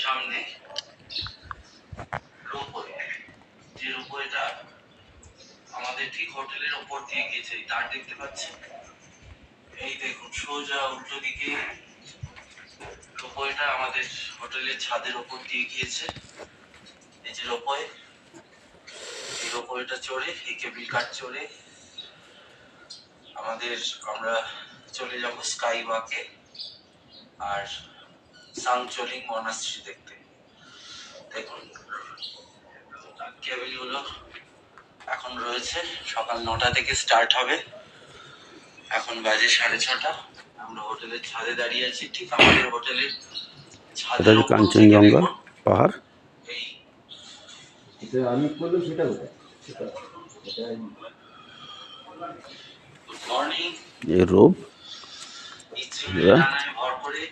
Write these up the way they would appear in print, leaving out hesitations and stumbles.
সামনে রোপওয়ে, যে রোপওয়েটা আমাদের ঠিক হোটেলের ওপর দিয়ে গেছে, তার দেখতে পাচ্ছেন। এই দেখুন সোজা উল্টো দিকে রোপওয়েটা আমাদের হোটেলের ছাদের ওপর দিয়ে গিয়েছে। এই যে রোপওয়ে, এই রোপওয়েটা চড়ে, এই কেবল কার চড়ে আমরা চলে যাব স্কাই ওয়াকে আর সাংচোলিং মনাস্ট্রি দেখতে। দেখুন কেবলগুলো এখন রয়েছে, সকাল 9টা থেকে স্টার্ট হবে। এখন বাজে 6:30। আমরা হোটেলের ছাদে দাঁড়িয়ে আছি, ঠিক আমাদের হোটেলের ছাদের উপর থেকে কাঞ্চনজঙ্ঘা পাহাড়। এই আমি বললাম সেটা কোথায়, গুড মর্নিং এই রোপ ডানায় ভর করে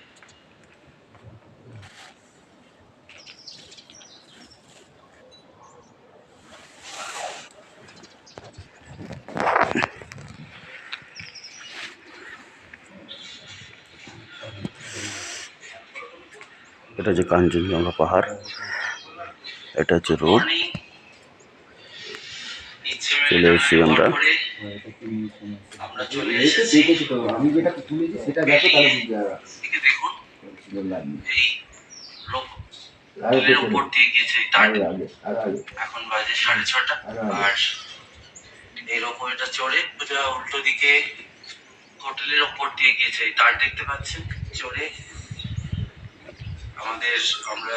এটা হচ্ছে কাঞ্চনজঙ্ঘা পাহাড়, এটা হচ্ছে রোপ। মর্নিং চলে এসেছি আমরা। আমরা চলে এসেছি। দেখেছি তো, আমি যেটা তুলেছি সেটা দেখো তাহলে বুঝতে পারবে। এদিকে দেখুন, এই হোটেলের উপর দিয়ে গেছে তার। এখন বাজে 6:30 আর এই রোপওয়েটা চড়ে সোজা উল্টো দিকে হোটেলের ওপর দিয়ে গেছে, তার দেখতে পাচ্ছেন। চড়ে আমরা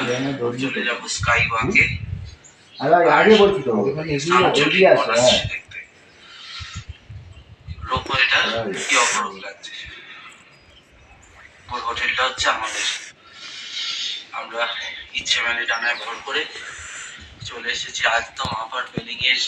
চলে যাব স্কাই ওয়াকে আগে বলছি তো, ওখানে সাংচোলিং এগিয়ে আসো। মনাস্ট্রি দেখতে। রোপওয়েটা কি অপরূপ লাগছে। ওই হোটেলটা হচ্ছে আমাদের। আমরা ইচ্ছে মেলে ডানায় ভর করে চলে এসেছি একদম আপার পেলিং এর